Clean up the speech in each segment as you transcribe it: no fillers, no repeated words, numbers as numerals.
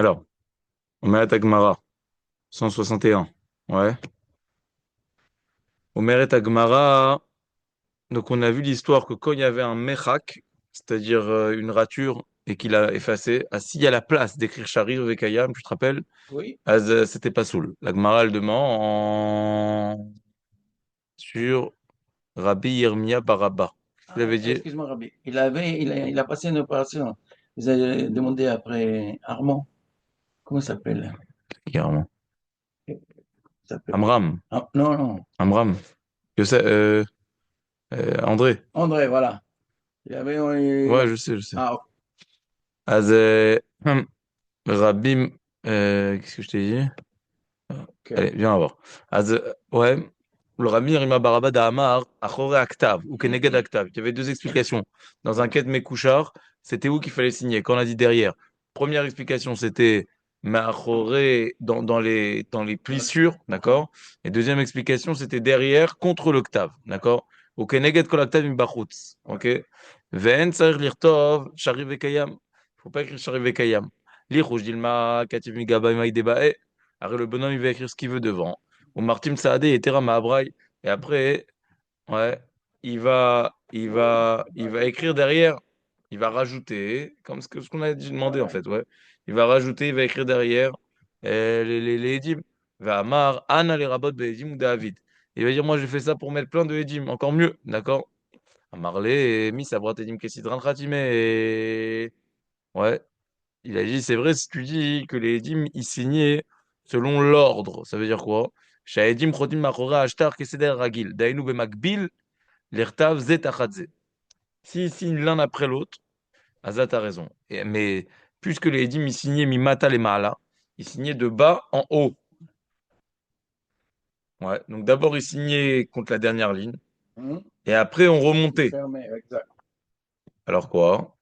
Alors, Omeret Agmara, 161. Ouais. Omeret Agmara, donc on a vu l'histoire que quand il y avait un mechak, c'est-à-dire une rature, et qu'il a effacé, s'il y a la place d'écrire Sharir Vekayam, tu te rappelles, Oui. c'était pas soul. La Gemara, elle demande sur Rabbi Yirmiyah Barabba. Qu'est-ce qu'il Ah, avait dit? excuse-moi, Rabbi. Il a passé une opération. Vous avez demandé après Armand. Comment il s'appelle? Carrément. Il s'appelle. Amram. Ah, non, non. Amram. Je sais, André. André, voilà. Il avait. Ouais, je sais, je sais. Ah, Az, Rabbi, qu'est-ce que je t'ai dit? ok. Allez, viens voir. Ouais, le Rabbi Rima Baraba d'Amar, Achore Aktav, ou Keneged Aktav. Il y avait deux explications. Dans un quai de Mekouchar, c'était où qu'il fallait signer. Quand on a dit derrière. Première explication, c'était Ma'achore dans les plissures, d'accord? Et deuxième explication, c'était derrière, contre l'octave, d'accord? Ou Keneged Kol Aktav Mbachutz, ok? Ve'en Tzarich Lirtov, Shari Vekayam. Faut pas écrire Shari Vekayam. Lichush Dilma, Kativ Migaba Maïdebae. Après, le bonhomme, il va écrire ce qu'il veut devant. Ou Martim Saadé et Terra Mahabraï. Et après, ouais, il va écrire derrière. Il va rajouter, comme ce qu'on a demandé en fait, ouais. Il va rajouter, il va écrire derrière les Edim. Va Amar, Anna les rabots de Edim ou David. Il va dire, moi, je fais ça pour mettre plein de Edim, encore mieux, d'accord? Amarlé, mis Sabrat Edim Kessidran Khatime. Ouais, il a dit, c'est vrai, si tu dis que les Edim, ils signaient selon l'ordre, ça veut dire quoi? Shahedim chodim machora ashtar keseder ragil. Dainu bemakbil, l'irtav zet achadze. S'ils signent l'un après l'autre, Azat a raison. Mais puisque les Edim, ils signaient mi mata les maala, ils signaient de bas en haut. Ouais. Donc d'abord, ils signaient contre la dernière ligne, Hmm. et après, on Il remontait. fermait, exact. Alors quoi?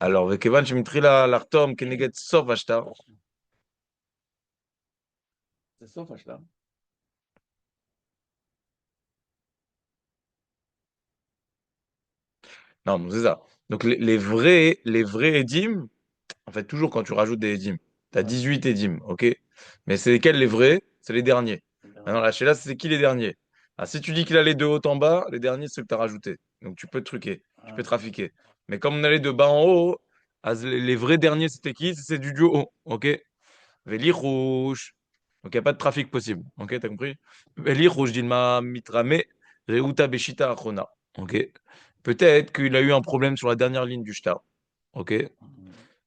Alors, vekevan shemitrila l'artom keneget sof ashtar. C'est ça, là. Non, non, c'est ça. Donc les vrais Edim, en fait, toujours quand tu rajoutes des Edim, tu as Ouais. 18 Edim, ok? Mais c'est lesquels les vrais? C'est les derniers. Maintenant, la Sheila, c'est qui les derniers? Ah, si tu dis qu'il a les deux haut en bas, les derniers, c'est ceux que tu as rajoutés. Donc tu peux truquer, tu peux Ah, trafiquer. Mais comme on a les de bas en haut, les vrais derniers, c'était qui? C'est du haut, ok? Veli rouge. Donc il n'y a pas de trafic possible, ok? T'as compris? Veli rouge, Dilma Mitrame, Reuta Beshita Achona, ok? Peut-être qu'il a eu un problème sur la dernière ligne du shtar, ok?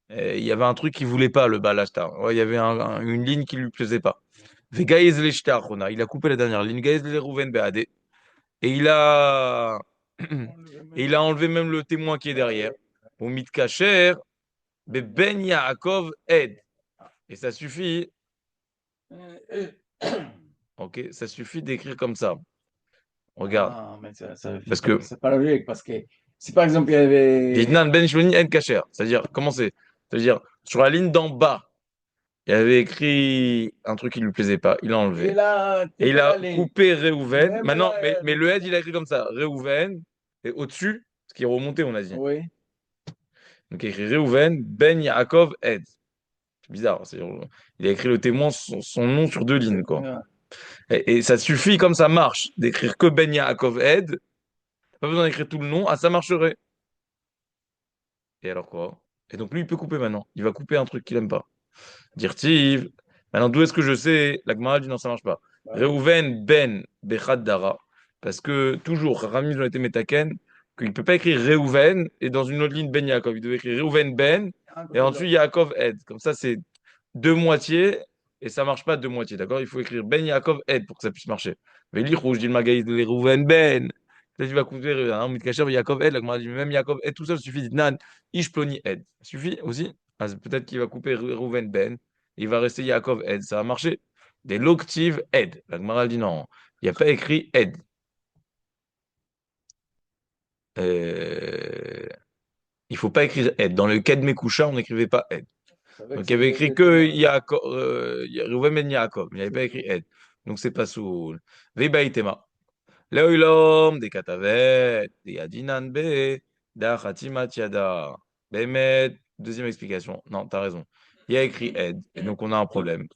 Il y avait un truc qu'il voulait pas, le Balastar. Ouais, il y avait une ligne qui lui plaisait pas. Vegaïz le shtar, on a. Il a coupé la dernière ligne. Gaïz le Rouven Beade. Et il a... Et il a enlevé même le témoin qui est derrière. Au Mitkacher, Ben Yaakov Ed. Et ça suffit, ok? Ça suffit d'écrire comme ça. Regarde. ah, mais ça fait Parce pas, que c'est pas logique parce que si par exemple il y avait. Vidnan Ben Shmoni En Kacher. C'est-à-dire, comment c'est? C'est-à-dire, sur la ligne d'en bas, il avait écrit un truc qui lui plaisait pas. Il l'a Et enlevé. là, Et toute il la a ligne. coupé Réhouven. Même Maintenant, là, mais le head, il a écrit comme ça. Réhouven. Et au-dessus, ce qui est remonté, on a dit. oui. Donc, il a écrit Réhouven, Ben Yaakov, Ed. C'est bizarre. Il a écrit le témoin, son nom sur deux lignes, quoi. Et ça suffit, comme ça marche, d'écrire que Ben Yaakov, Ed. Pas besoin d'écrire tout le nom. Ah, ça marcherait. Et alors quoi? Et donc, lui, il peut couper maintenant. Il va couper un truc qu'il aime pas. Dire Tiv. Maintenant, d'où est-ce que je sais? La Gemara dit non, ça marche pas. Ouais. Reuven ben Bechad Dara. Parce que toujours, Rami, ils ont été métaken, qu'il ne peut pas écrire Reuven et dans une autre ligne Ben Yaakov. Il devait écrire Reuven ben Un et côté de ensuite l'autre. Yaakov Ed. Comme ça, c'est deux moitiés et ça marche pas deux moitiés. D'accord? Il faut écrire Ben Yaakov Ed pour que ça puisse marcher. Mais li rouge, dit le magaïs de Reuven ben. Là, tu vas couper un Mitkacher, Yaakov Ed. La Gemara dit même Yaakov Ed tout seul suffit. Dit Nan, Ish Ploni Ed. Ça suffit aussi? Ah, peut-être qu'il va couper Reuven ben. Il va rester Yaakov Ed. Ça a marché. Des loctives Ed. La Gemara dit non. Il n'y a pas écrit Ed. Euh, il faut pas écrire Ed. Dans le Ked Mekusha, on n'écrivait pas Ed. C'est vrai que Donc il y c'est avait des écrit deux que témoins. Yaakov, Reuven ben Yaakov. Il n'y avait C'est pas écrit faux. Ed. Donc c'est pas sous. Vebaitema. Leoilom, des katavet, des yadinan be, da khatimat yada. Bemet. Deuxième explication. Non, t'as raison. il y a écrit Ed, et donc on a un problème.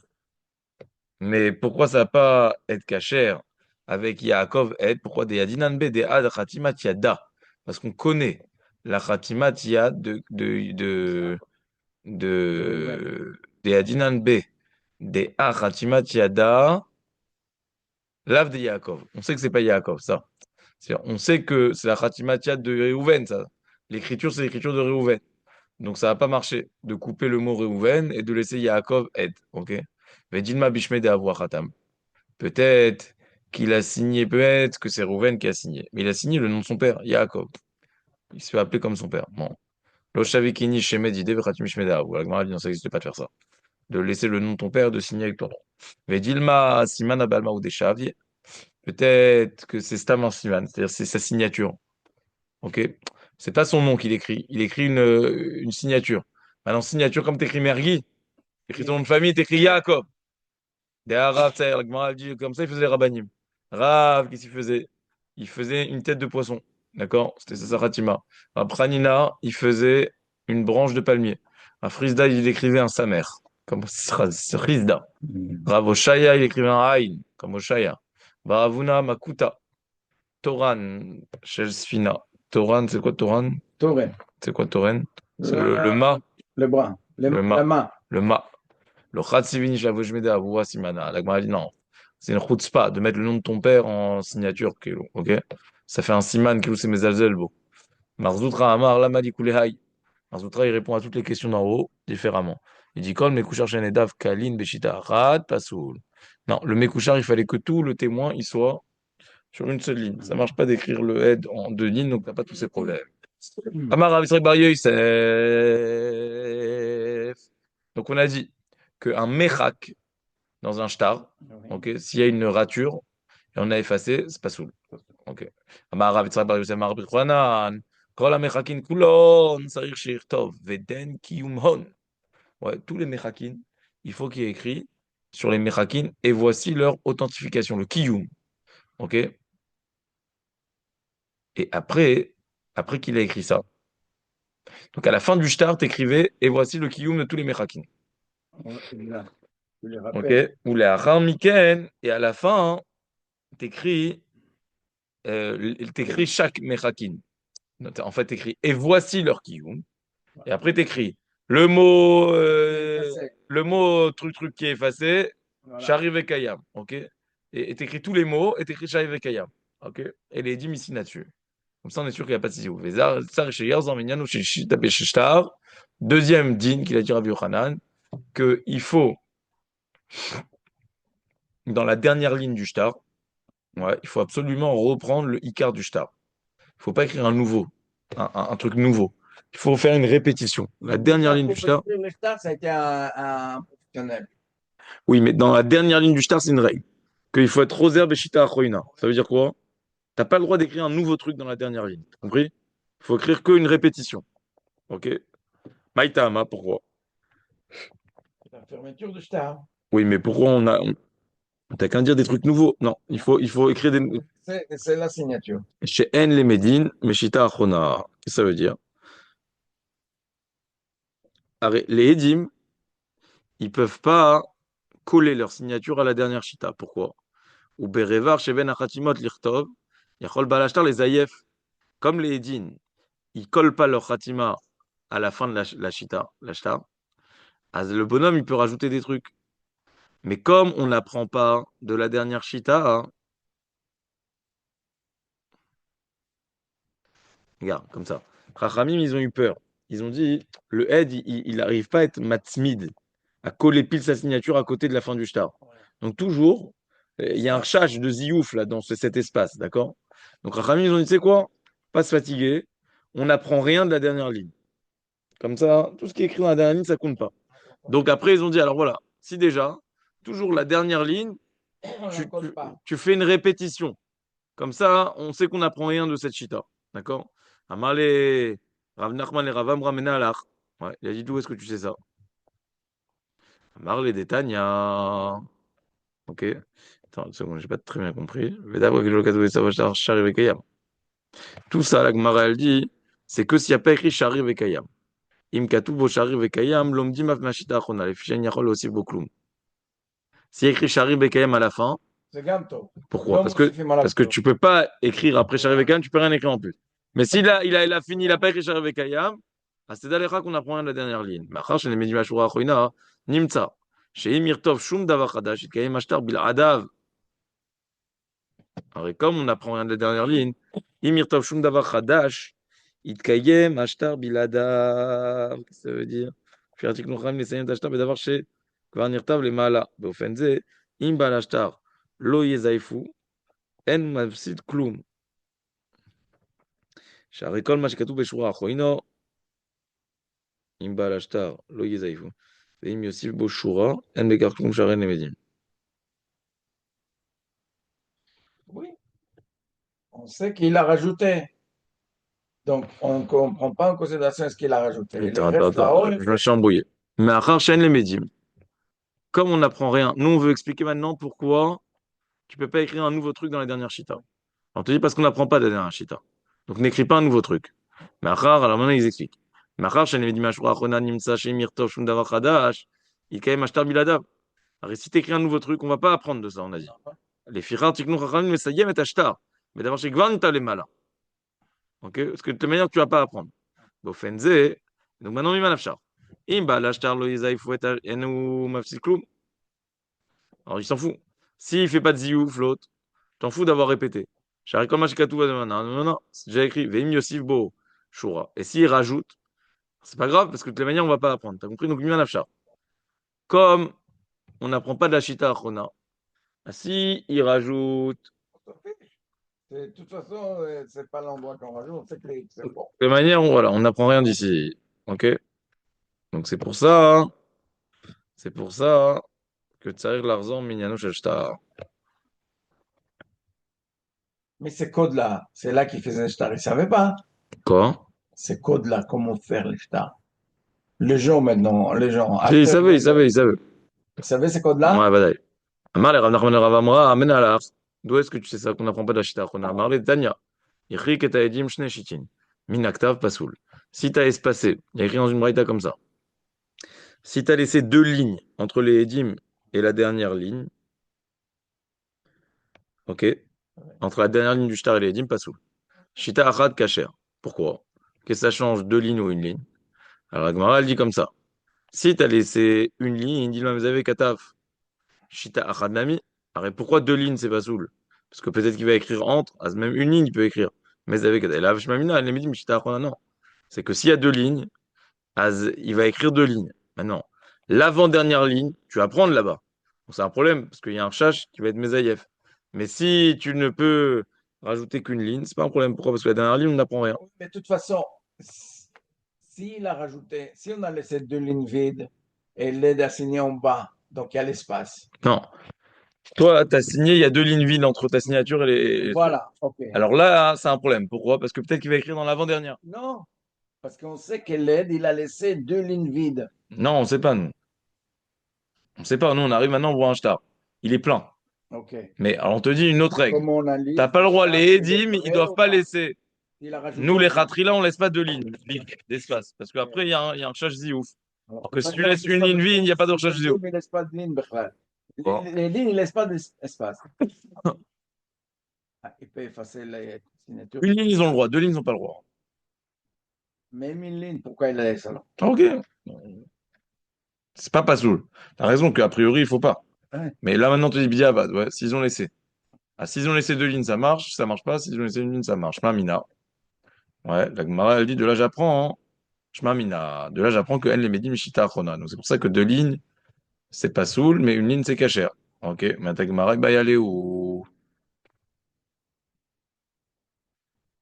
Mais pourquoi ça va pas être cachère avec Yaakov Ed? Pourquoi des Yadinan Be, des Ad Khatimat Yada? Parce qu'on connaît la Khatimat Yad De Réhouven. des Yadinan B, des A Khatimat Yada, l'Av de Yaakov. On sait que c'est pas Yaakov, ça. On sait que c'est la Khatimat Yad de Réhouven, ça. L'écriture, c'est l'écriture de Réhouven. Donc ça va pas marcher de couper le mot Réhouven et de laisser Yaakov Ed. Ok? Mais Dilma Bishmede Avouach Khatam. Peut-être qu'il a signé, peut-être que c'est Rouven qui a signé. Mais il a signé le nom de son père, Yaakov. Il se fait appeler comme son père. Bon. Lo shavikini shemed ide v'chatim shmeda. Ou la Gemara dit non, ça n'existe pas de faire ça. De laisser le nom de ton père, de signer avec ton nom. Mais Dilma Simana Balma ou Deshavi. Peut-être que c'est Stam en Siman, c'est-à-dire c'est sa signature. Ok? C'est pas son nom qu'il écrit. Il écrit une signature. Maintenant, signature, comme t'écris Mergui, t'écris ton nom de famille, t'écris Yaakov. Des Rav, ça, la Gemara dit comme ça, il faisait les Rabbanim. Rav, qu'est-ce qu'il faisait? Il faisait une tête de poisson. D'accord? C'était ça, Khatima. Un Pranina, il faisait une branche de palmier. Un Frisda, il écrivait un Samer, comme Frisda. Rav Oshaya, il écrivait un Aïn, comme Oshaya. Baravuna, Makuta. Toran, Shel Sfina. Toran, c'est quoi Toran? Torren. C'est quoi Toran? C'est le Le, mât. le bras. Le La mât. main. Le mât. Le Khatsivini Shavojmeda Avua Simana. La Gemara dit non. C'est une chutzpah de mettre le nom de ton père en signature, Kelo. Ok? Ça fait un siman, Kelo, c'est mes alzelbo. Marzoutra Amar, Lamadi Kulehai. Marzoutra, il répond à toutes les questions d'en haut différemment. Il dit Kol Mekushar Shenedav Kalin Beshita Rad Pasoul. Non, le Mekushar, il fallait que tout le témoin il soit sur une seule ligne. Ça marche pas d'écrire le head en deux lignes, donc t'as pas tous ces problèmes. Amar Rav Yisrael Bar Yosef. Donc on a dit qu'un mechak dans un shtar, Oui. ok, s'il y a une rature et on a effacé, c'est pas soul. Ok. Amar Rav Yitzhak Bar Yosef Amar Rabbi Yochanan, Kol hamechakin kulon, sarich shirtov, veden kiyum hon. Ouais, tous les mechakin, il faut qu'il y ait écrit sur les mechakin et voici leur authentification, le kiyum. Ok. Et après qu'il a écrit ça, donc à la fin du shtar, t'écrivais et voici le kiyum de tous les mechakin. Ouais, là, je le Ok. rappelle. Ou les achar miken et à la fin, t'écris chaque mechakin. En fait, t'écris et voici leur kiyum. Et après, t'écris le mot, le mot truc qui est effacé, Voilà. Shari Vekayam. Ok? Et t'écris tous les mots et t'écris Shari Vekayam. Ok? Et les dîmes ici là-dessus. Comme ça, on est sûr qu'il n'y a pas de sisou. Deuxième din qu'il a dit Rabbi Yochanan, qu'il faut, dans la dernière ligne du shtar, ouais, il faut absolument reprendre le ikar du shtar. Il ne faut pas écrire un nouveau, un truc nouveau. Il faut faire une répétition. La dernière ligne du Pour shtar, écrire le star, ça a été un professionnel. oui, mais dans la dernière ligne du shtar, c'est une règle. Qu'il faut être roser beshita achroina. Ça veut dire quoi? T'as pas le droit d'écrire un nouveau truc dans la dernière ligne. T'as compris? Il faut écrire qu'une répétition. Ok? Maïtama, pourquoi? La fermeture du star. Oui, mais pourquoi t'as qu'à dire des trucs nouveaux? Non, il faut écrire des. C'est la signature. Chez N les Médines, Meshita Achona. Qu'est-ce que ça veut dire? Les Edim, ils peuvent pas coller leur signature à la dernière Shita. Pourquoi? Ou Berevar, Sheben Achatimot, Lirtov, Yachol Balashtar, les Zayef. Comme les Edim, ils collent pas leur Khatima à la fin de la Shita, la Shtar, le bonhomme, il peut rajouter des trucs. Mais comme on n'apprend pas de la dernière Shita, hein, regarde, comme ça. Chachamim, ils ont eu peur. Ils ont dit, le head, il n'arrive pas à être matzmid, à coller pile sa signature à côté de la fin du shtar. Donc toujours, il y a un chash de ziouf là dans cet espace, d'accord? Donc Chachamim, ils ont dit, tu sais quoi? Pas se fatiguer, on n'apprend rien de la dernière ligne. Comme ça, tout ce qui est écrit dans la dernière ligne, ça compte pas. Donc après, ils ont dit, alors voilà, si déjà, toujours la dernière ligne, On tu, n'en tu- colle pas. tu fais une répétition. Comme ça, on sait qu'on n'apprend rien de cette chita. D'accord? Amalé, Rav Nachman et Rav Amram Menalach. Ouais, il a dit d'où est-ce que tu sais ça? Amarle de Tanya. Ok. Attends, une seconde, j'ai pas très bien compris. Vedavre que l'occasion de savoir Shari Vekayam. Tout ça, la Gemara, elle dit, c'est que s'il n'y a pas écrit Shari Vekayam. Im katuv bo shari vekayam, lomdim af mashita achona. Les fichiers yachol aussi beaucoup. S'il y a écrit shari vekayam à la fin, זה גם טוב. pourquoi? לא מוסיפים עליו Parce que כלום. tu peux pas écrire après shari vekayam, tu peux rien écrire en plus. Mais s'il a fini, il a pas écrit shari vekayam, c'est d'alecha qu'on apprend rien de la dernière ligne. Mais après, chez les médias shura achoina, nimtza. Chez Imirtov shum davar chadash, il kayem ashtar bil adav. Alors, comme on n'apprend rien de la dernière ligne, Imirtov shum davar chadash, Itkayem, Ashtar, Biladav. Qu'est-ce que ça veut dire? Puis article Nocham, les Seigneurs d'Ashtar, d'avoir chez Kvarnirtav, les Mala. Beofenze, Imbal Ashtar, Lo Yezaifu, En Mavsid Klum. Sharekol Mashkatu Beshura Achoino, Imbal Ashtar, Lo Yezaifu. Veim Yosif Boshura, En Bekar Klum Sharen Lemedim. Oui, on sait qu'il a rajouté. Donc, on ne comprend pas en considération ce qu'il a rajouté. Attends, je me suis embrouillé. Mais Achar Shen Lemedim. Comme on n'apprend rien, nous on veut expliquer maintenant pourquoi tu peux pas écrire un nouveau truc dans la dernière Shita. On te dit parce qu'on n'apprend pas de la dernière Shita. Donc n'écris pas un nouveau truc. Mais Achar, alors maintenant ils expliquent. Mais Achar, Shen Lemedim Ashura Achona Nimtsa Shemir Tov Shum Davar Chadash, il quand même Ashtar Biladav. Alors si tu écris un nouveau truc, on va pas apprendre de ça, on a dit. Les Fichar Tiknu Chachamim Mesayem et Ashtar. Mais d'abord chez Gvan Nita les Mala. Ok? Parce que de toute manière, tu vas pas apprendre. Bofenze. Donc maintenant, il va l'afchar. Imba l'ashtar lo yizaifu et enu mafsid kloum. Alors il s'en fout. S'il fait pas de ziouf, l'autre, t'en fous d'avoir répété. Sharikol mashikatu va demander. Non, non, non, c'est déjà écrit. Veim yosif bo shura. Et s'il rajoute, c'est pas grave parce que de toute manière, on va pas apprendre. T'as compris? Donc il va l'afchar. Comme on n'apprend pas de la shita achona, si il rajoute, De toute façon, c'est pas l'endroit qu'on rajoute, on sait que c'est bon. de toute manière, voilà, on n'apprend rien d'ici. Ok? Donc c'est pour ça, hein, c'est pour ça, hein, que Tsarir Larzan Mignano Shashtar. Mais ces codes-là, c'est là qu'ils faisaient les stars. Ils ne savaient pas. Quoi? Ces codes-là, comment faire les stars. Les gens maintenant, les gens. Si, il Après, savait, il savait, il savait. ils savaient ces Ouais, codes-là? badaï. Amar le Rav Nachman le Rav Amra, amen alach. D'où est-ce que tu sais ça qu'on n'apprend pas de la Shita Achona? Amar le Tanya. Yichri et Taedim Shne Shitin. Minaktav Pasoul. Si t'as espacé, il y a écrit dans une braïta comme ça. Si t'as laissé deux lignes entre les Edim et la dernière ligne, ok? Entre la dernière ligne du Shtar et les Edim, Pasoul. Shita Achad Kacher. Pourquoi? Qu'est-ce que ça change deux lignes ou une ligne? Alors la Gemara, elle dit comme ça. Si t'as laissé une ligne, il dit le Mamzavé Kataf. Shita Achad Nami. Alors, et pourquoi deux lignes, c'est pas saoul? Parce que peut-être qu'il va écrire entre, même une ligne, il peut écrire. Mais avec et la Shmamina, elle dit, mais Shita Achad, non. C'est que s'il y a deux lignes, il va écrire deux lignes. Maintenant, l'avant-dernière ligne, tu vas prendre là-bas. Donc, c'est un problème, parce qu'il y a un chash qui va être Mesaïef. Mais si tu ne peux rajouter qu'une ligne, c'est pas un problème. Pourquoi? Parce que la dernière ligne, on n'apprend rien. Mais de toute façon, s'il a rajouté, si on a laissé deux lignes vides et l'aide assignée en bas, donc il y a l'espace. Non. Toi, tu as signé, il y a deux lignes vides entre ta signature et les trucs. Voilà, ok. Alors là, c'est un problème. Pourquoi? Parce que peut-être qu'il va écrire dans l'avant-dernière. Non, parce qu'on sait que l'aide, il a laissé deux lignes vides. Non, on sait pas, nous. On sait pas. Nous, on arrive maintenant, on voit un shtar. Il est plein. Ok. Mais alors, on te dit une autre règle. Comment on analyse T'as pas le droit. ça, Les il est Edim, ils vrai doivent ou pas pas? laisser. Il a rajouté Nous, les un. khatri, là, on laisse pas de lignes d'espace. Parce qu'après, il y a un chash ziouf. Alors, Alors c'est que pas si tu grave laisses que une ça, ligne parce vide, il que n'y a pas de les chash ziouf. lignes, ils ne laissent pas de ligne, Bechral. Quoi? Les lignes, ils ne laissent pas d'espace. Ah, il peut effacer les signatures. Une ligne, ils ont le droit. Deux lignes, ils n'ont pas le droit. Même une ligne, pourquoi il la laisse alors? Ah, ok. C'est pas Pasoul. T'as raison qu'a priori, il faut pas. Ouais. Mais là, maintenant, tu dis Biavad. Ouais, s'ils ont laissé. Ah, s'ils ont laissé deux lignes, ça marche. Si ça marche pas. S'ils ont laissé une ligne, ça marche. Mamina. Ouais, la Gemara, elle dit de là, j'apprends, hein. Shmamina. De là, j'apprends que elle les médim Mishita Achrona. Donc, c'est pour ça que deux lignes, c'est pas soul, mais une ligne, c'est cachère. Ok, mais ta Gemara, bah, y aller où?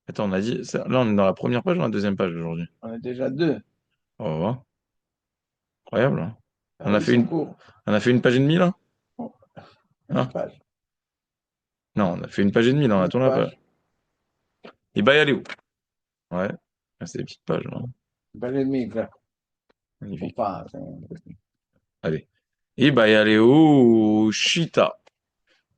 Attends, on a dit, là, on est dans la première page ou la deuxième page aujourd'hui? On est déjà deux. On va voir. Incroyable, hein. Ah On a oui, ils fait sont une, courts. on a fait une page et demie, là? Oh, une Hein? page. Non, on a fait une page et demie, là, on a Une tourné la page. page. Et bah, y aller où? Ouais, ah, c'est des petites pages, là. Une page et demie, frère. Faut Magnifique. pas. Allez. Et bah, y aller où? Shita.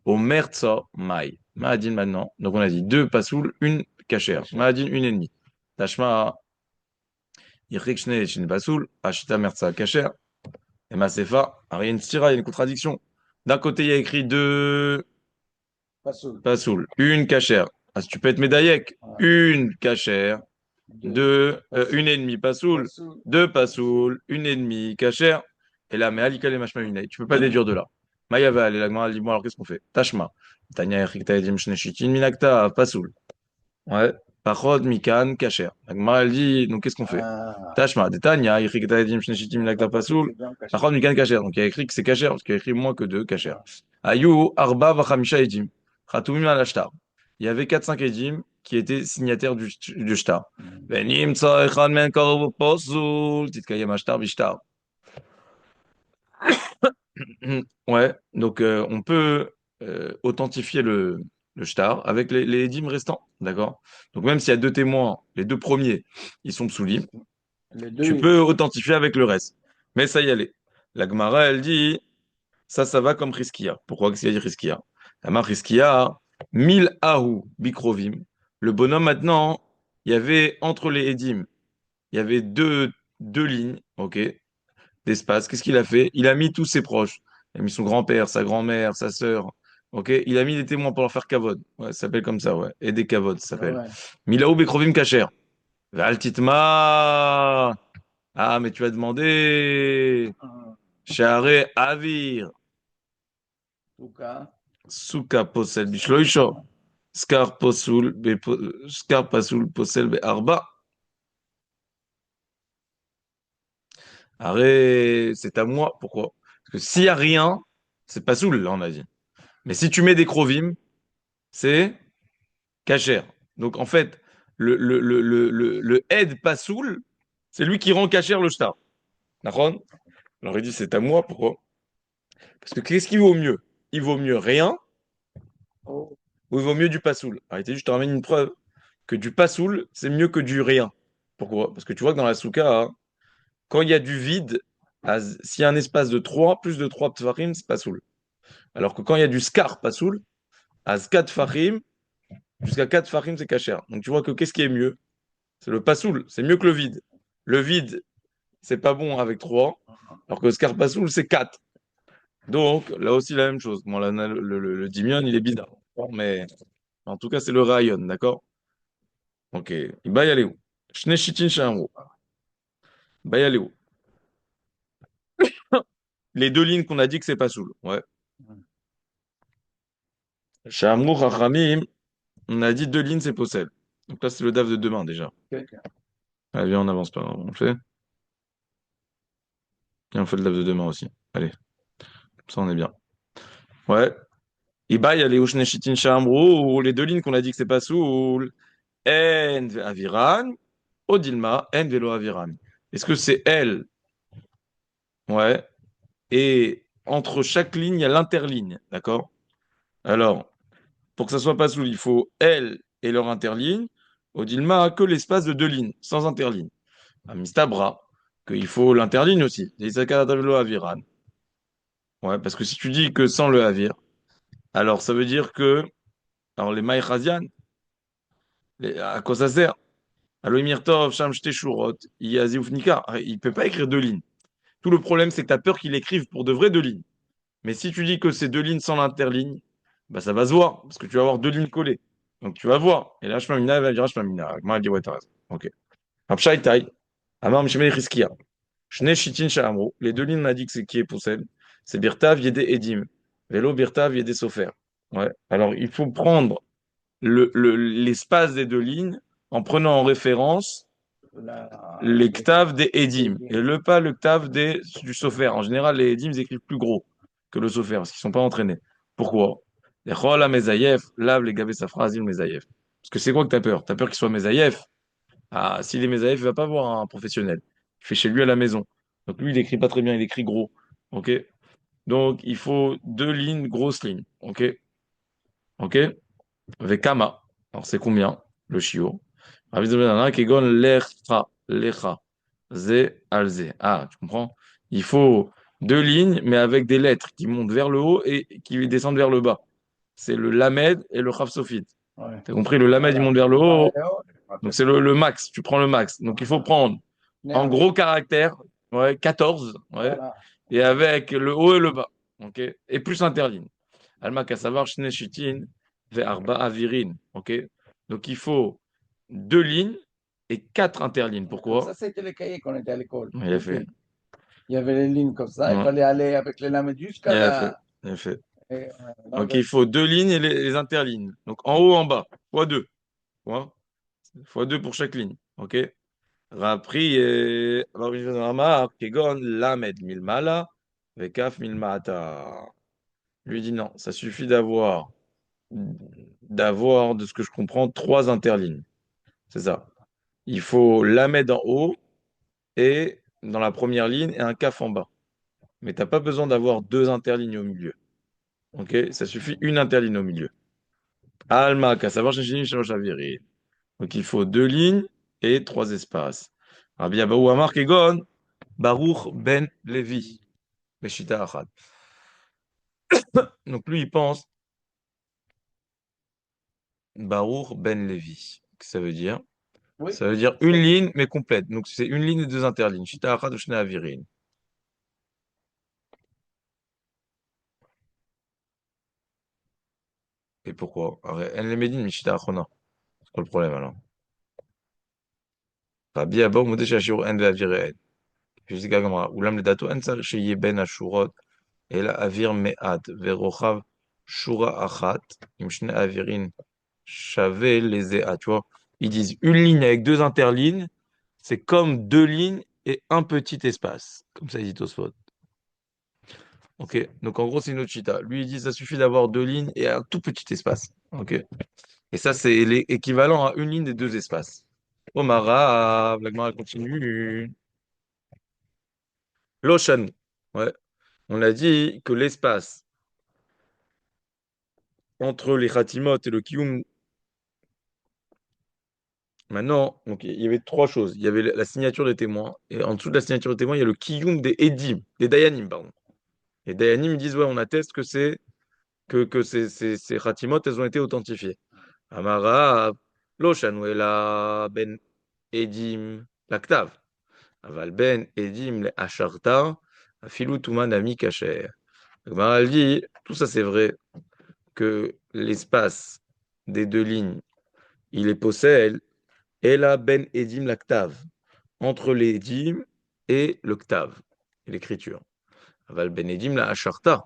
Au Merza Mai. Mahadin maintenant. Donc on a dit deux passoul, une cachère. Mahadin, une ennemie. Tashma Yichik Shne Shin Basoul, Ashita Merza Kacher, et Masefa. Alors il y a une stira, il y a une contradiction. D'un côté, il y a écrit deux Pasoul. Basoul, une Kacher. Ah, si tu peux être médaillek, Voilà. une Kacher, Deux. deux, une Pasoul. et demie Pasoul, Pasoul. deux Pasoul. Pasoul, une et demie Kacher. Et là, mais Alikal et Mashma Yunai, tu peux pas déduire de là. Maïaval, et la Gemara dit, bon, alors qu'est-ce qu'on fait? Tashma. Tanya Yichik Taedim Shne Shitin Minakta, Pasoul. Ouais. Pachod, Mikan, Kacher. La Gemara, elle dit, donc qu'est-ce qu'on fait? Ah, Tashma, Detanya, Yichik Taedim Shne Shitin Minakta, d'accord, Pasoul. c'est bien caché. Pachod, Mikan, Kacher. Donc il y a écrit que c'est Kacher, parce qu'il y a écrit moins que deux Kacher. Ah, Ayu, Arba, Vachamisha, Edim. Khatoumim al Ashtar. Il y avait 4-5 Edim qui étaient signataires du Shtar. mm. Venim, Tsa, Echad, Men, Karov, Pasoul. Titkayem, Ashtar, Bishtar. Ouais, donc on peut authentifier le shtar avec les dîmes restants, d'accord? Donc même s'il y a deux témoins, les deux premiers, ils sont psoulim, Les tu deux, peux authentifier avec le reste. Mais ça y est. La Gemara, elle dit, ça va comme Riskia. Pourquoi qu'est-ce qu'il y a dit Riskia? La marque Riskia, 1000 ahu bikrovim. Le bonhomme maintenant, il y avait entre les édim, il y avait deux lignes, ok? D'espace. Qu'est-ce qu'il a fait? Il a mis tous ses proches. Il a mis son grand-père, sa grand-mère, sa sœur. Ok? Il a mis des témoins pour leur faire kavod. Ouais, ça s'appelle comme ça, ouais. Et des kavod, ça ouais, s'appelle. ouais. Milaou Bekrovim Kacher. Valtitma. Ah, mais tu as demandé. Ah, Share Avir. en tout cas, Souka Posel Bishloisho. Skar Posul. Skar Pasul Posel Be Arba. Arrête, c'est à moi. Pourquoi? Parce que s'il n'y a rien, c'est pas soul, là, on a dit. Mais si tu mets des krovim, c'est cachère. Donc en fait, le aide pas soul, c'est lui qui rend cachère le shtar. D'accord? Alors il dit c'est à moi, pourquoi? Parce que qu'est-ce qui vaut mieux? Il vaut mieux rien oh, ou il vaut mieux du pasoul? Arrêtez, je te ramène une preuve que du pasoul, c'est mieux que du rien. Pourquoi? Parce que tu vois que dans la souka, hein, quand il y a du vide, s'il y a un espace de 3 plus de 3 tfarim, c'est pasoul. Alors que quand il y a du scar pasoul, à 4 tfarim, jusqu'à 4 tfarim, c'est cachère. Donc tu vois que qu'est-ce qui est mieux? C'est le passoul, c'est mieux que le vide. Le vide, c'est pas bon avec 3, alors que le scarpassoul, c'est 4. Donc, là aussi, la même chose. Bon, le dimion, il est bizarre. Bon, mais en tout cas, c'est le rayon, d'accord? Ok. Il va y aller où? Shneshitin Shamro. Il va y aller où? Les deux lignes qu'on a dit que c'est pas soul. Ouais. Shamro, Chachamim, on a dit deux lignes, c'est possède. Donc là, c'est le DAF de demain déjà. quelqu'un. Allez, viens, on avance pas. On le fait. Et on fait le DAF de demain aussi. Allez, ça, on est bien. Ouais. Il va y aller où Shneshitin Shamro, ou les deux lignes qu'on a dit que c'est pas soul. En aviran, Odilma, en velo aviran. Est-ce que c'est elle? Ouais. Et entre chaque ligne, il y a l'interligne. D'accord? Alors, pour que ça soit pas sous, il faut elle et leur interligne. Odilma a que l'espace de deux lignes, sans interligne. Amistabra, qu'il faut l'interligne aussi. Isaka velo aviran. Ouais, parce que si tu dis que sans le avir, alors ça veut dire que, alors les maïchazian, à quoi ça sert? Aloimirtov, Sham Shteshurot, Yazioufnika, il peut pas écrire deux lignes. Tout le problème, c'est que tu as peur qu'il écrive pour de vrai deux lignes. Mais si tu dis que c'est deux lignes sans l'interligne, bah ça va se voir, parce que tu vas avoir deux lignes collées. Donc tu vas voir. Et là, Shmamina va dire Shmamina. Moi, elle dit ouais, t'as raison. Ok. Rapshai Tai, Amar Mishmei Riskia. Shne Shitin Shahamro. Les deux lignes, on a dit que c'est qui est Poussel. C'est Birtav, Yede Edim. Vélo, Birtav, Yede Sofer. Ouais. Alors, il faut prendre l'espace des deux lignes en prenant en référence les ktav des Edim, et le pas le ktav du Sofer. En général, les Edim, ils écrivent plus gros que le Sofer, parce qu'ils sont pas entraînés. Pourquoi? Les Chola Mezayef, lave les Gavé Safrazim Mezayef. Parce que c'est quoi que tu as peur? Tu as peur qu'il soit Mezayef? Ah, s'il est Mezayef, il va pas voir un professionnel. Il fait chez lui à la maison. Donc lui, il écrit pas très bien, il écrit gros. Ok? Donc il faut deux lignes, grosses lignes. Ok? Ok? Avec Kama. Alors c'est combien? Le chiot. Rabbi Zebedana, Kegon lecha, lecha, ze al ze. Ah, tu comprends? Il faut deux lignes, mais avec des lettres qui montent vers le haut et qui descendent vers le bas. C'est le lamed et le chaf sophite. Ouais. Tu as compris? Le lamed, il Voilà. monte vers le Le bas et haut, le haut, je donc m'appelle. c'est le max. Tu prends le max. Donc il faut prendre en gros caractère, ouais, 14, ouais, Voilà. et avec le haut et le bas, ok, et plus interligne. Alma qu'à savoir, shne shitin, ve arba avirin, ok. Donc il faut deux lignes et quatre interlignes. Comme ça, Pourquoi? c'était les cahiers quand on était à l'école. Il a OK. fait, Il y avait les lignes comme ça. Il ouais, fallait aller avec les lames jusqu'à il a fait, la. il a fait. Dans Donc il le. faut deux lignes et les interlignes. Donc en haut, en bas, fois deux, fois deux pour chaque ligne, ok. Rapri, alors il remarque, kegon, lamed milmala, vekaf milmata. Lui dit non, ça suffit d'avoir, de ce que je comprends, trois interlignes. C'est ça. Il faut lamed en haut et dans la première ligne et un kaf en bas. Mais t'as pas besoin d'avoir deux interlignes au milieu. Ok? Ça suffit une interligne au milieu. Alma, qu'à savoir, donc il faut deux lignes et trois espaces. Rabbi Abahu Amar Kegon, Baruch ben Levi. Beshita Achad. Donc lui, il pense Baruch ben Levi. Qu'est-ce que ça veut dire? Oui. Ça veut dire une ligne, mais complète. Donc c'est une ligne et deux interlignes. Shita Achad ou Shne Avirin. Et pourquoi? En les Médine, Mishita Achona. C'est quoi le problème alors? Rabbi Abahu Modé Shashir en Avirin. Je dis Gagamra. Oulam le dato en sar sheye ben Ashurot. Et là, Avir Me'at. Verochav Shura Achat. Im Shne Avirin. Chavé les EA, tu vois. Ils disent une ligne avec deux interlignes, c'est comme deux lignes et un petit espace. Comme ça, il dit Tosfot. Ok, donc en gros, c'est une autre chita. Lui, il dit ça suffit d'avoir deux lignes et un tout petit espace. Ok, et ça, c'est l'équivalent à une ligne des deux espaces. Omara, la Gemara continue. L'Oshan, ouais. On a dit que l'espace entre les Khatimot et le Kiyum. Maintenant, donc, il y avait trois choses. Il y avait la signature des témoins, et en dessous de la signature des témoins, il y a le kiyum des edim, des dayanim, pardon. Les dayanim ils disent, ouais, on atteste que ces khatimot, elles ont été authentifiées. Amara, lo shanuela ben edim laktav. Aval ben edim le acharta, afilu tuman ami kacher. Donc, Amara, elle dit, tout ça c'est vrai, que l'espace des deux lignes, il est possède, et la ben edim laktav. Entre les Edim et le Ktav, l'écriture. Aval ben Edim la Acharta,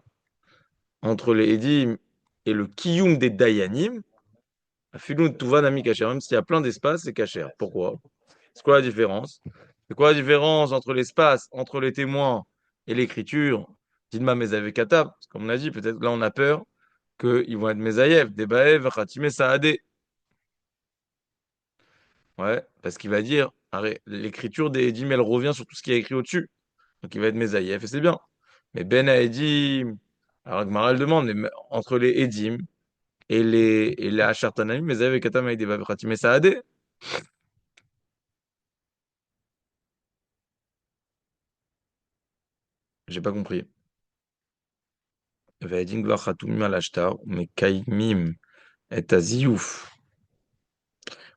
entre les Edim et le Kiyum des Dayanim, Afilun Tuvan Ami Kacher, même s'il y a plein d'espace, c'est Kacher. Pourquoi? C'est quoi la différence? C'est quoi la différence entre l'espace, entre les témoins et l'écriture? Dilma Mezav Katab, comme on a dit, peut-être là on a peur qu'ils vont être Mezayev, Debaev, Khatime Saadé. Ouais, parce qu'il va dire, l'écriture des Edim, elle revient sur tout ce qui est écrit au-dessus. Donc il va être Mezaïef, et c'est bien. Mais Ben à Edim, alors Gmaral demande, mais entre les Edim et les Achartanaim, Mezaïef et Katam avec des Vavrati, mais ça a des. J'ai pas compris. Ve'edim gvar chatumim al ashtar, mais kaimim et aziouf.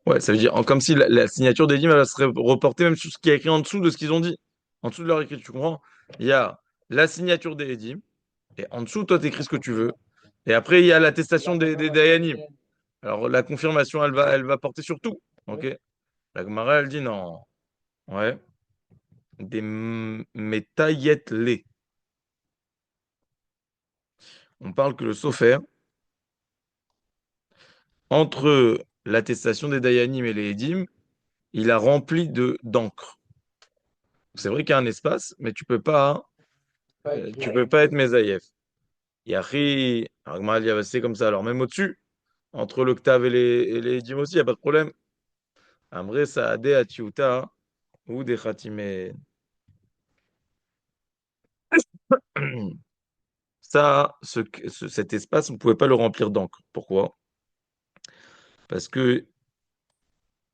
Ouais, ça veut dire comme si la signature d'Edim elle serait reportée même sur ce qui est écrit en dessous de ce qu'ils ont dit. En dessous de leur écriture, tu comprends? Il y a la signature des Edim, et en dessous, toi, tu écris ce que tu veux. Et après, il y a l'attestation des Dayanim. Alors, la confirmation, elle va porter sur tout. Ok? La Gemara, elle dit non. Ouais. Des métaillettes-les. On parle que le sofer, entre l'attestation des Dayanim et les Edim, il a rempli d'encre. C'est vrai qu'il y a un espace, mais tu peux pas être Mesaïef. Yahi, alors Gemara dit, ah bah, c'est comme ça. Alors, même au-dessus, entre l'octave et les Edim aussi, il n'y a pas de problème. Amre, Saade, Atiuta, ou des Khatime. Ça, cet espace, on ne pouvait pas le remplir d'encre. Pourquoi? Parce que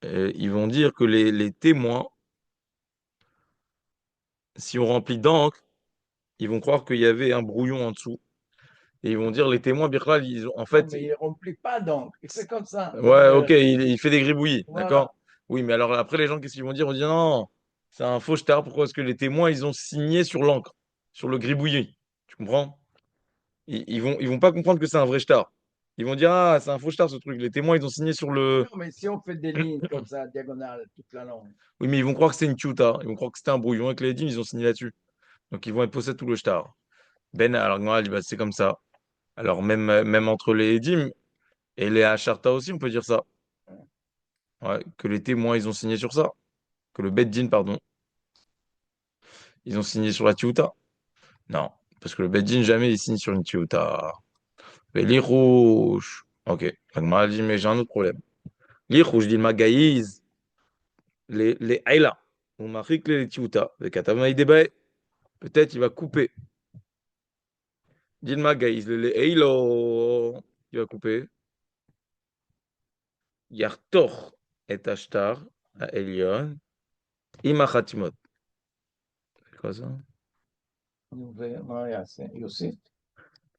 ils vont dire que les témoins, si on remplit d'encre, ils vont croire qu'il y avait un brouillon en dessous. Et ils vont dire, les témoins, Birkal, ils ont, en Non, fait, mais il ne remplit pas donc. Il fait comme ça. ouais, ok, il fait des gribouillis, Voilà. d'accord? Oui, mais alors après, les gens, qu'est-ce qu'ils vont dire? On dit non. C'est un faux shtar. Pourquoi? Parce que les témoins, ils ont signé sur l'encre, sur le gribouillis. Tu comprends? Ils vont pas comprendre que c'est un vrai shtar. Ils vont dire, ah, c'est un faux shtar ce truc. Les témoins, ils ont signé sur le. Non, mais si on fait des lignes comme ça, diagonales, toute la longue. Oui, mais ils vont croire que c'est une tiouta. Ils vont croire que c'était un brouillon et que les dîmes, ils ont signé là-dessus. Donc ils vont être possèdent tout le shtar. Ben, alors moi, bah, c'est comme ça. Alors même entre les Edim et les Acharta aussi, on peut dire ça. Ouais, que les témoins, ils ont signé sur ça. Que le Beddin, pardon, ils ont signé sur la Tiouta. Non, parce que le Beddin, jamais il signe sur une Tiouta. Mais les rouges. Ok, la Gemara dit, mais j'ai un autre problème. Les rouges, dit le Magaïs, les Aïla. On m'a les Tiouta. Les Katama, il débat. Peut-être il va couper. Dit le Magaïs, les Aïlo. Il va couper. Yartor et Ashtar à Elion. Ima Khatimot. C'est quoi ça? מה יעשה? יוסיף?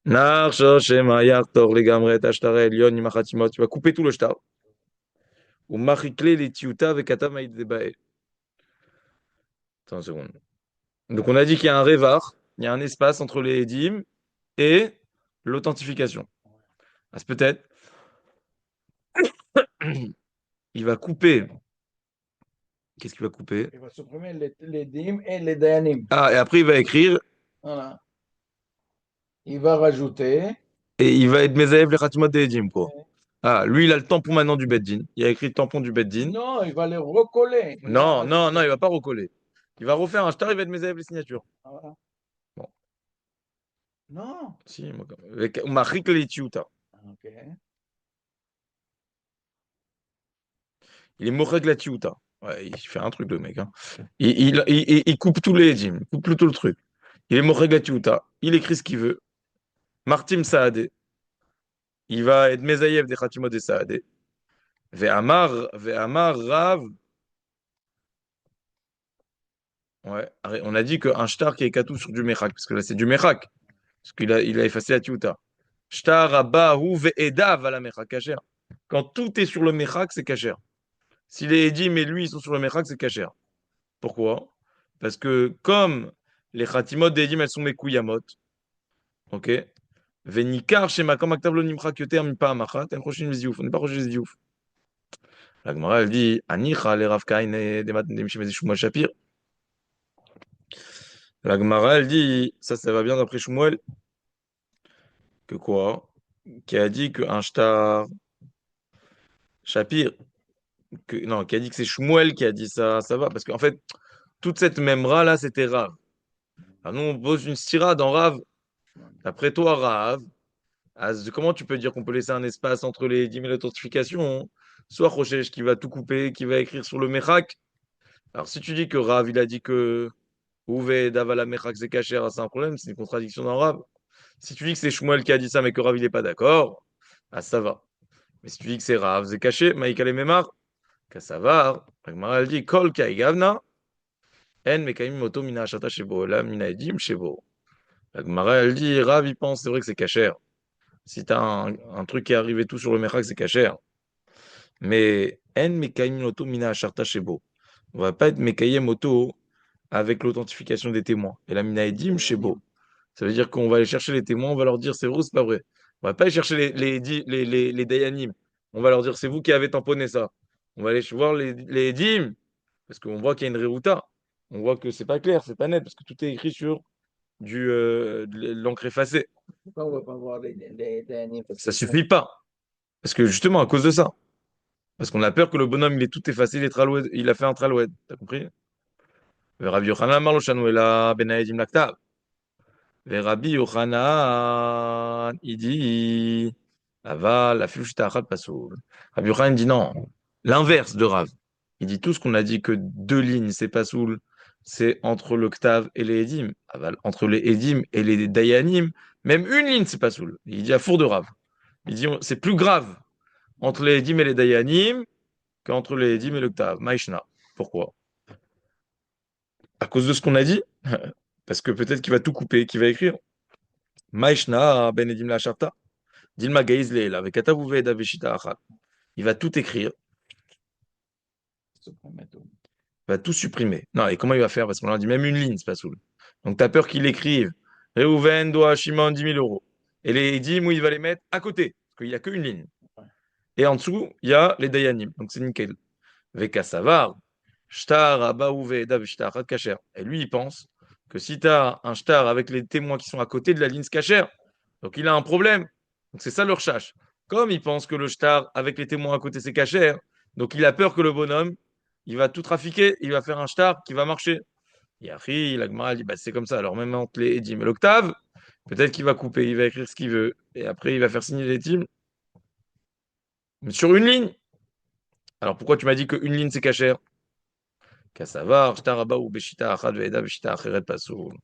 Narsho Shema Yartor les Gamret Ashtar à Elion. Ima Khatimot. Tu vas couper tout le shtar. Ou Machikle les Tiouta avec Katama, il débat. Attends une seconde. Donc on a dit qu'il y a un révar, il y a un espace entre les Edim et l'authentification. Ah, c'est peut-être, il va couper. Qu'est-ce qu'il va couper? Il va supprimer les dîmes et les dayanim. Ah, et après il va écrire Voilà. Il va rajouter. et il va être Mezaev les Khatimot des Edim, quoi. Ah, lui, il a le tampon maintenant du Beddin. Il a écrit le tampon du Beddin. Non, il va les recoller. Il va Non, non, non, rajouter. il va pas recoller. Il va refaire un shtar, il va être Mezaev les signatures. Voilà. Bon, Non. si, moi, avec Machik les Tiouta. Ok. Il est Moreg la Tiouta. Ouais, il fait un truc, le mec. Hein. Il coupe tous les Edim, il coupe tout le truc. Il est Moreg la Tiouta. Il écrit ce qu'il veut. Martim Saadé. Il va être Mezayev des Khatimot des Saadé. Ve'amar Rav. Ouais, on a dit qu'un shtar qui est katou sur du Mechak, parce que là c'est du Mechak, parce qu'il a effacé la Tiouta. Shtar abahu ve'edav à la Mechak kacher. Quand tout est sur le Mechak, c'est kacher. Si les Edim et lui ils sont sur le Mechak, c'est kacher. Pourquoi? Parce que comme les Khatimot des Edim elles sont Mekuyamot, ok? Ve'nikar shema comme aktav lo nimchak yoter mipa amachat, en choshin viziouf. On n'est pas choshin viziouf. La Gemara, elle dit, Anicha le Rav Kaine des matins des Shmuel Shapir. La Gemara, elle dit, ça va bien d'après Shmuel, que quoi? Qui a dit qu'un shtar Shapir, non, qui a dit que c'est Shmuel qui a dit ça, ça va. Parce qu'en fait, toute cette memra là, c'était Rav. Alors nous, on pose une stira dans Rav. D'après toi, Rav, comment tu peux dire qu'on peut laisser un espace entre les 10 000 authentifications? Soit Rochesh qui va tout couper, qui va écrire sur le Mechak. Alors si tu dis que Rav, il a dit que Ouvé, Davala, Mechak, c'est caché, c'est un problème, c'est une contradiction dans Rav. Si tu dis que c'est Shmuel qui a dit ça, mais que Rav, il n'est pas d'accord, ah, ça va. Mais si tu dis que c'est Rav, c'est caché, Maïka le Memar, que ça va. La Gemara, elle dit, Kol Kai Gavna, En Mekaim Moto Mina Ashata Shebo, La Mina Edim Shebo. La Gemara, elle dit, Rav, il pense, c'est vrai que c'est caché. Si t'as un truc qui est arrivé tout sur le Mechak, c'est caché. Mais En Mekaim Moto Mina Ashata Shebo. On va pas être Mekayem Moto avec l'authentification des témoins. Et la Mina Edim Shebo. Ça veut dire qu'on va aller chercher les témoins, on va leur dire c'est vrai ou c'est pas vrai. On va pas aller chercher les Dayanim. On va leur dire c'est vous qui avez tamponné ça. On va aller voir les Dim, parce qu'on voit qu'il y a une Réouta. On voit que c'est pas clair, c'est pas net, parce que tout est écrit sur de l'encre effacée. Pourquoi on ne va pas voir les dayanim? Ça suffit pas. Parce que justement, à cause de ça. Parce qu'on a peur que le bonhomme, il est tout effacé, il a fait un traloued. T'as compris? Rabbi Yochanan amar lo shanu ela ben haedim laktav. Et Rabbi Yochanan, il dit, Ava, la fushta pasoul. Rabbi Yochanan dit non, l'inverse de Rav. Il dit tout ce qu'on a dit que deux lignes, c'est pasoul, c'est entre le Ktav et les Edim. Aval, entre les Edim et les Dayanim, même une ligne, c'est pasoul. Il dit à four de Rav. Il dit c'est plus grave entre les Edim et les Dayanim qu'entre les Edim et le Ktav. Maïshna. Pourquoi? À cause de ce qu'on a dit? Parce que peut-être qu'il va tout couper, qu'il va écrire. Maïshna, ben Edim la Sharta. Dilma Gaïz Leila, avec Atavouve Daveshita Achat. Il va tout écrire. Supprimer tout. va tout supprimer. Non, et comment il va faire? Parce qu'on leur dit même une ligne, c'est pas saoul. Donc, tu as peur qu'il écrive Reuven doit à Shimon 10 000 euros. Et les 10 où il va les mettre à côté, parce qu'il n'y a qu'une ligne. Et en dessous, il y a les Dayanim. Donc, c'est nickel. Veka Savar, Shtar, Abaou, Ve'edav, Shtar, Had Kacher. Et lui, il pense que si tu as un shtar avec les témoins qui sont à côté de la ligne Kacher, donc il a un problème. Donc, c'est ça leur chasse. Comme il pense que le shtar avec les témoins à côté, c'est Kacher, donc il a peur que le bonhomme, il va tout trafiquer, il va faire un shtar qui va marcher. Yahri, l'Agmara dit, bah, c'est comme ça. Alors, même entre les Edim et l'octave, peut-être qu'il va couper, il va écrire ce qu'il veut. Et après, il va faire signer les Edim. Mais sur une ligne. Alors, pourquoi tu m'as dit qu'une ligne, c'est Kacher? Kassavar, shtar abba ou beshita achad ve'eda beshita acheret pasoul.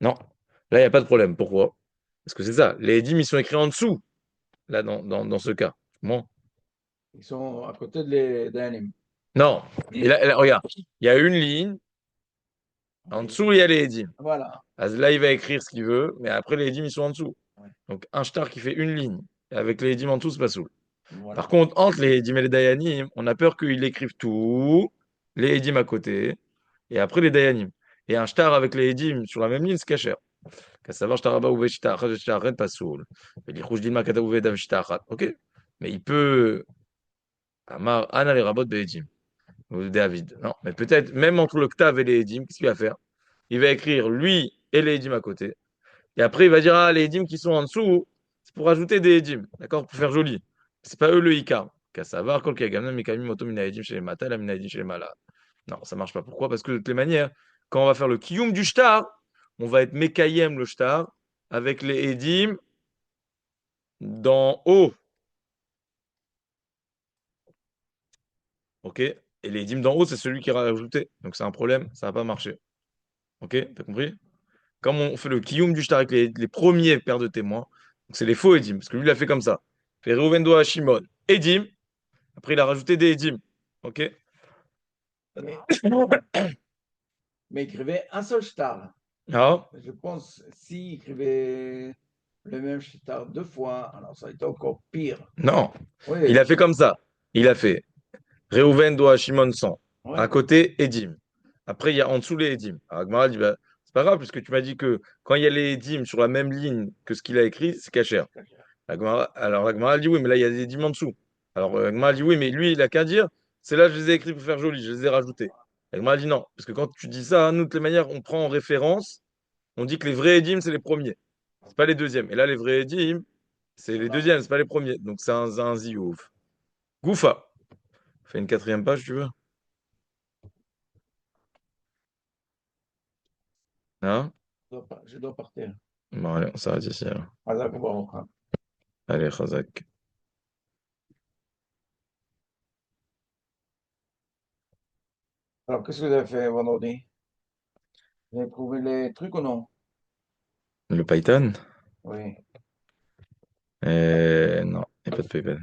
Non. Là, il n'y a pas de problème. Pourquoi? Parce que c'est ça. Les Edim, ils sont écrits en dessous, là, dans ce cas. Bon. Ils sont à côté des Dayanim. Non. Et là, regarde, il y a une ligne. En Oui. dessous, il y a les Edim. Voilà. Là, il va écrire ce qu'il veut, mais après, les Edim, ils sont en dessous. Ouais. Donc, un shtar qui fait une ligne, et avec les Edim en dessous, c'est pas soul. Par Voilà. contre, entre les Edim et les Dayanim, on a peur qu'ils écrivent tout, les Edim à côté, et après les Dayanim. Et un shtar avec les Edim sur la même ligne, c'est caché. Qu'à savoir, shtar abba ou shtar achat, shtar achet, pas soul. Et les rouges dilma kata ou vedav shtar achat. Ok. Mais il peut. Amar, Anna les rabot be'edim. Ou David. Non, mais peut-être, même entre l'octave et les Edim, qu'est-ce qu'il va faire? Il va écrire lui et les Edim à côté. Et après, il va dire, ah, les Edim qui sont en dessous, c'est pour ajouter des Edim. D'accord? Pour faire joli. C'est pas eux le Icar. Qu'à savoir, kol kagamna mikami moto mina Edim chez les mata, la mina Edim chez les mala. Non, ça marche pas. Pourquoi? Parce que de toutes les manières, quand on va faire le kiyum du shtar, on va être mekayem le shtar avec les Edim d'en haut. Ok? Et les Edim d'en haut, c'est celui qui est rajouté. Donc c'est un problème, ça va pas marcher. Ok? T'as compris? Comme on fait le kiyum du shtar avec les premiers paires de témoins, donc c'est les faux Edim, parce que lui, il a fait comme ça. Fait Reuven doa Shimon, Edim, après il a rajouté des Edim. Ok? Mais, mais écrivait un seul shtar. Ah, Je pense s'il écrivait le même shtar deux fois, alors ça a été encore pire. non. Il Oui, a fait comme ça. Il a fait Reuven doa Shimon 100. À oui. côté, Edim. Après, il y a en dessous les Edim. Alors, Agmara dit, bah, c'est pas grave, puisque tu m'as dit que quand il y a les Edim sur la même ligne que ce qu'il a écrit, c'est caché. Alors, Agmara dit, oui, mais là, il y a des Edim en dessous. Alors, Agmara dit, oui, mais lui, il a qu'à dire, c'est là, je les ai écrits pour faire joli, je les ai rajoutés. Agmara dit, non, parce que quand tu dis ça, nous, de toutes les manières, on prend en référence, on dit que les vrais Edim, c'est les premiers. C'est pas les deuxièmes. Et là, les vrais Edim, c'est les deuxièmes, c'est pas les premiers. Donc, c'est un ziouf. Goufa. Fais une quatrième page, tu veux? Hein? Je dois partir. Bon, allez, on s'arrête ici, alors. Allah Akbar. Allez, Khazak. Alors, qu'est-ce que vous avez fait vendredi? Vous avez trouvé les trucs ou non? Le Python? Oui. Non, il n'y a pas de PayPal.